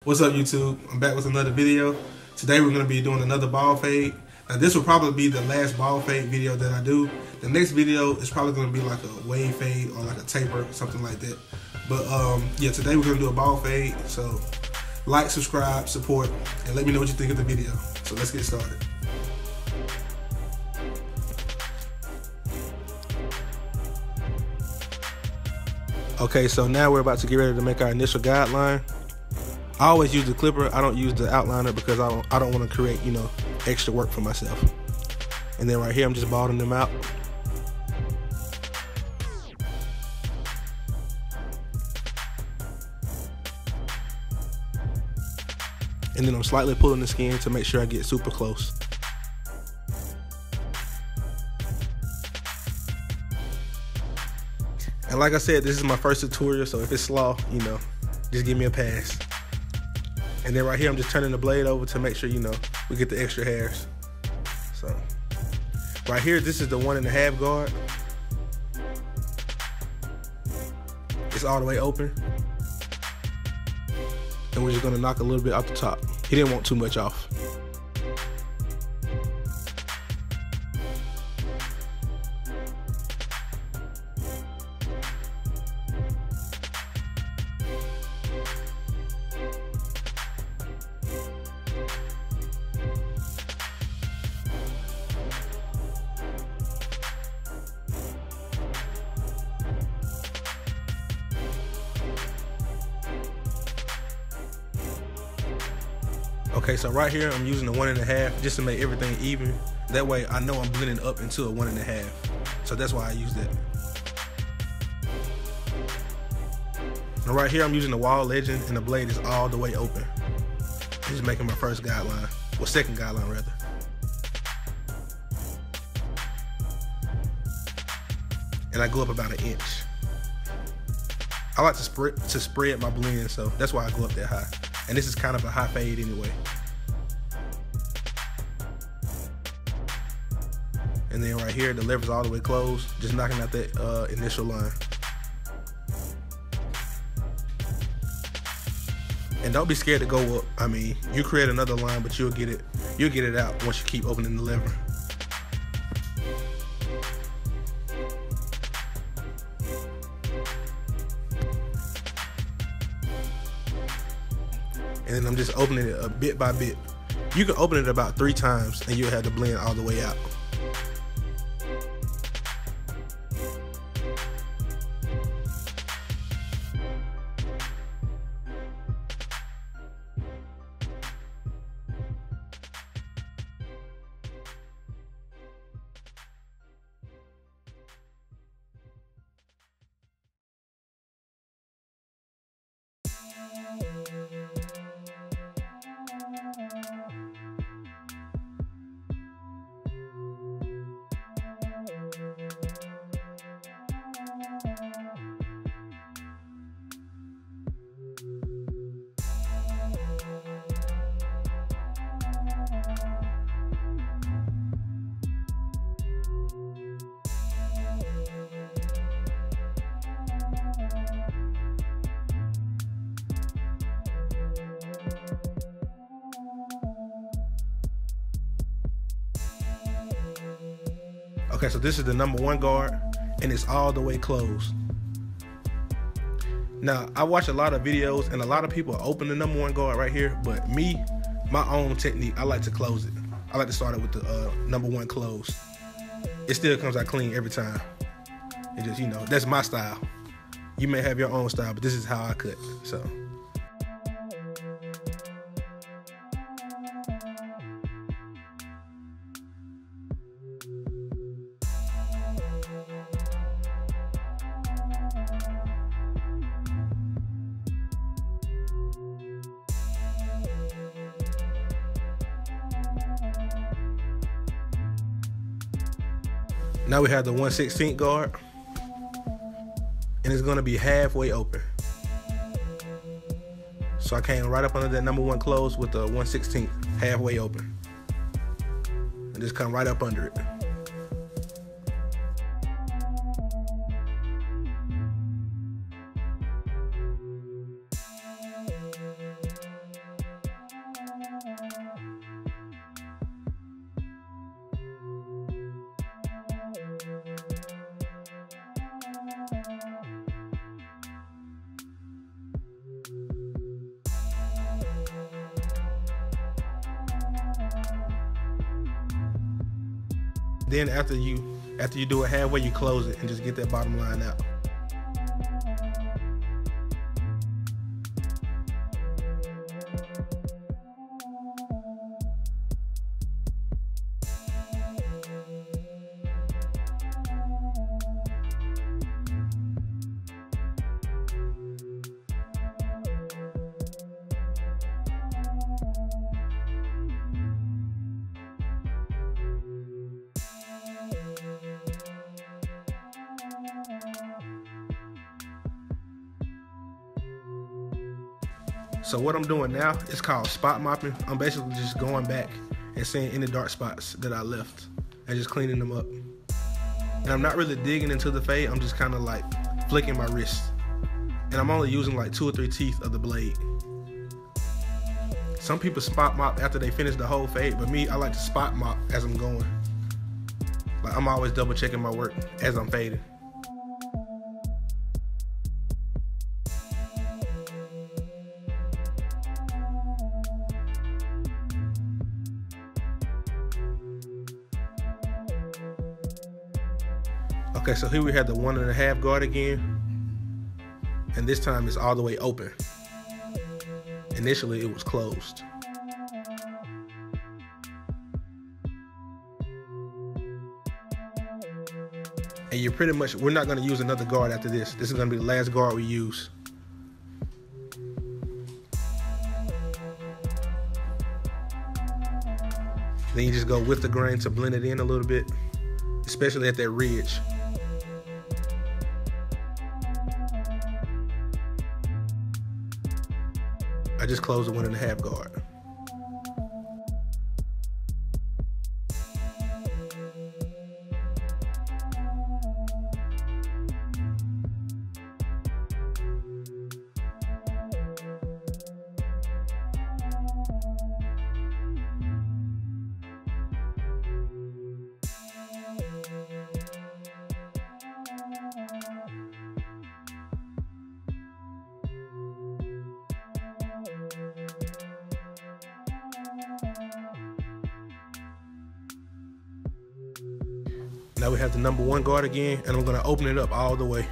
What's up, YouTube? I'm back with another video. Today we're going to be doing another ball fade. Now this will probably be the last ball fade video that I do. The next video is probably going to be like a wave fade or like a taper, something like that. But yeah, today we're going to do a ball fade. So like, subscribe, support, and let me know what you think of the video. So let's get started. Okay, so now we're about to get ready to make our initial guideline. I always use the clipper. I don't use the outliner because I don't want to create, extra work for myself. And then right here, I'm just balding them out. And then I'm slightly pulling the skin to make sure I get super close. And like I said, this is my first tutorial, so if it's slow, just give me a pass. And then right here, I'm just turning the blade over to make sure, we get the extra hairs. So right here, this is the 1.5 guard. It's all the way open. And we're just gonna knock a little bit off the top. He didn't want too much off. Okay, so right here I'm using the 1.5 just to make everything even. That way I know I'm blending up into a 1.5. So that's why I use that. And right here I'm using the wall legend and the blade is all the way open. I'm just making my first guideline, well, second guideline rather. And I go up about 1 inch. I like to spread my blend, so that's why I go up that high. And this is kind of a high fade anyway. And then right here, the lever's all the way closed, just knocking out that initial line. And don't be scared to go up. I mean, you create another line, but you'll get it out once you keep opening the lever. And then I'm just opening it a bit by bit. You can open it about 3 times and you'll have the blend all the way out. Okay, so this is the number 1 guard, and it's all the way closed. Now, I watch a lot of videos, and a lot of people open the number 1 guard right here, but me, my own technique, I like to close it. I like to start it with the number 1 closed. It still comes out clean every time. It just, that's my style. You may have your own style, but this is how I cut, so. Now we have the 1/16 guard, and it's gonna be halfway open. So I came right up under that number 1 close with the 1/16 halfway open. And just come right up under it. Then after you do it halfway, you close it and just get that bottom line out. So what I'm doing now is called spot mopping. I'm basically just going back and seeing any dark spots that I left and just cleaning them up. And I'm not really digging into the fade, I'm just kind of like flicking my wrist. And I'm only using like 2 or 3 teeth of the blade. Some people spot mop after they finish the whole fade, but me, I like to spot mop as I'm going. Like I'm always double checking my work as I'm fading. Okay, so here we have the 1.5 guard again, and this time it's all the way open. Initially it was closed. And you're pretty much, we're not going to use another guard after this. This is going to be the last guard we use. Then you just go with the grain to blend it in a little bit, especially at that ridge. I just closed the 1.5 guard. Now we have the number 1 guard again, and I'm gonna open it up all the way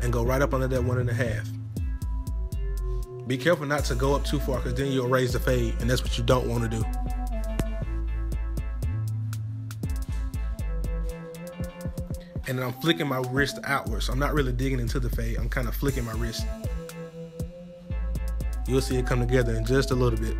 and go right up under that 1.5. Be careful not to go up too far, because then you'll raise the fade, and that's what you don't want to do. And then I'm flicking my wrist outwards, so I'm not really digging into the fade, I'm kind of flicking my wrist. You'll see it come together in just a little bit.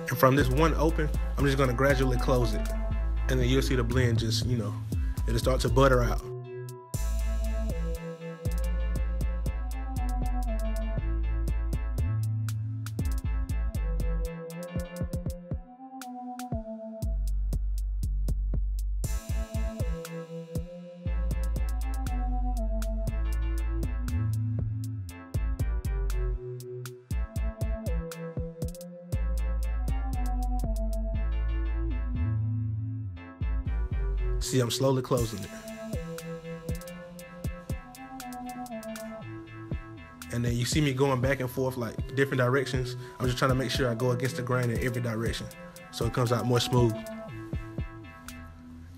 And from this one open, I'm just gonna gradually close it. And then you'll see the blend just, it'll start to butter out. See, I'm slowly closing it. And then you see me going back and forth like different directions. I'm just trying to make sure I go against the grain in every direction so it comes out more smooth.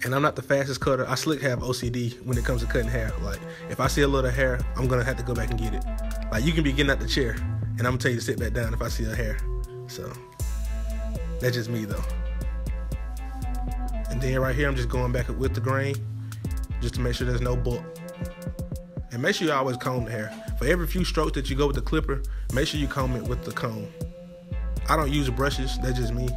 And I'm not the fastest cutter. I slick have OCD when it comes to cutting hair. Like, if I see a little hair, I'm gonna have to go back and get it. Like, you can be getting out the chair and I'm gonna tell you to sit back down if I see a hair. So, that's just me though. And then right here, I'm just going back with the grain just to make sure there's no bulk. And make sure you always comb the hair. For every few strokes that you go with the clipper, make sure you comb it with the comb. I don't use brushes, that's just me.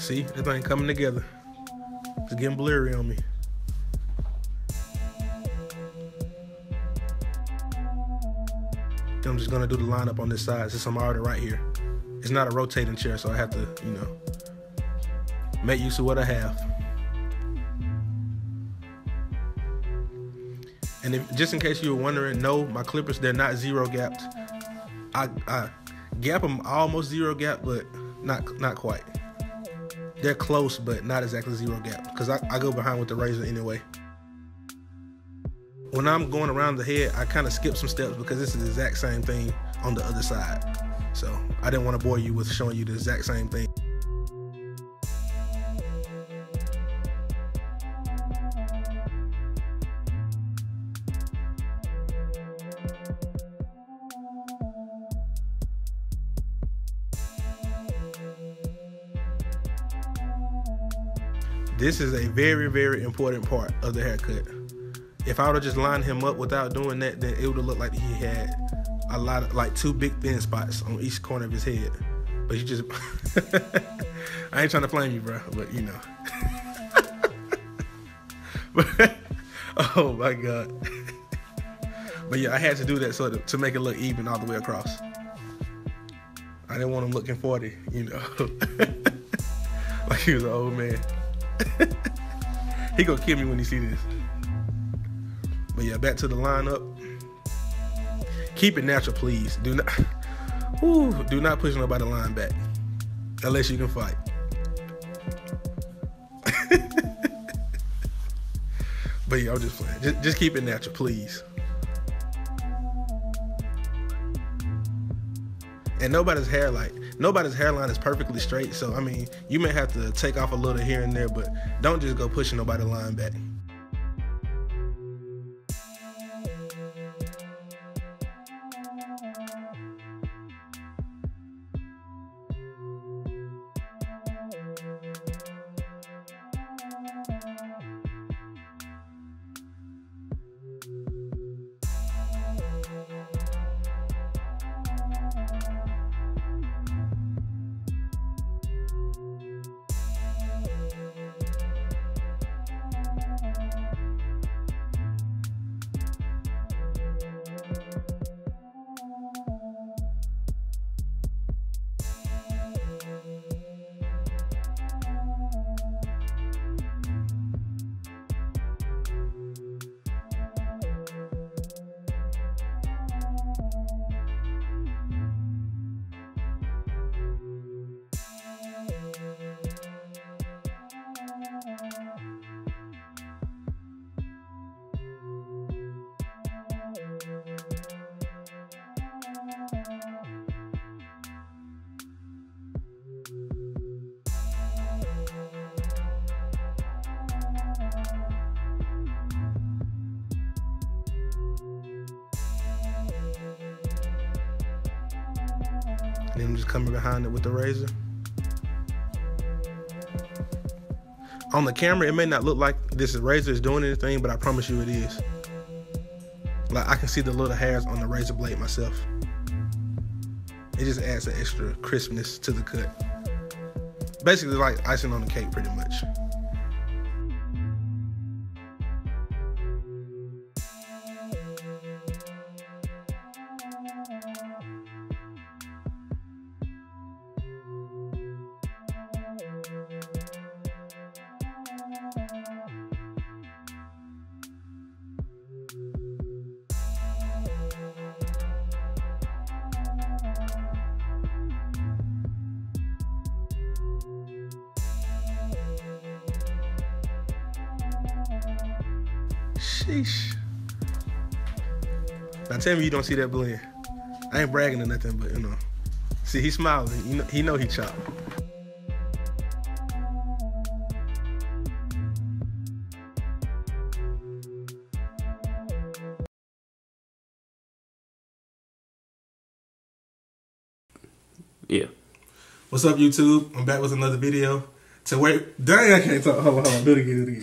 See, that thing coming together. It's getting blurry on me. I'm just gonna do the lineup on this side since I'm already right here. It's not a rotating chair, so I have to, you know, make use of what I have. And if, just in case you were wondering, no, my clippers, they're not zero gapped. I gap them almost zero gap, but not quite. They're close, but not exactly zero gap, because I go behind with the razor anyway. When I'm going around the head, I kind of skip some steps because this is the exact same thing on the other side. So I didn't want to bore you with showing you the exact same thing. This is a very, very important part of the haircut. If I would have just lined him up without doing that, then it would have looked like he had a lot of, like, two big thin spots on each corner of his head. But you just, I ain't trying to flame you, bro, but you know. But, oh my God. But yeah, I had to do that so to make it look even all the way across. I didn't want him looking 40, you know. Like he was an old man. He gonna kill me when he see this. But yeah, back to the lineup. Keep it natural, please. Do not push nobody line back unless you can fight. But yeah, I'm just playing. Just keep it natural, please. And nobody's hairline is perfectly straight. So I mean, you may have to take off a little here and there, but don't just go pushing nobody line back. And then I'm just coming behind it with the razor. On the camera, it may not look like this razor is doing anything, but I promise you it is. Like, I can see the little hairs on the razor blade myself. It just adds an extra crispness to the cut. Basically like icing on the cake, pretty much. Sheesh. Now tell me you don't see that blend. I ain't bragging or nothing, but you know. See, he's smiling. He know he chopped. Yeah. What's up, YouTube? I'm back with another video. Dang, I can't talk. Hold on. Do it again.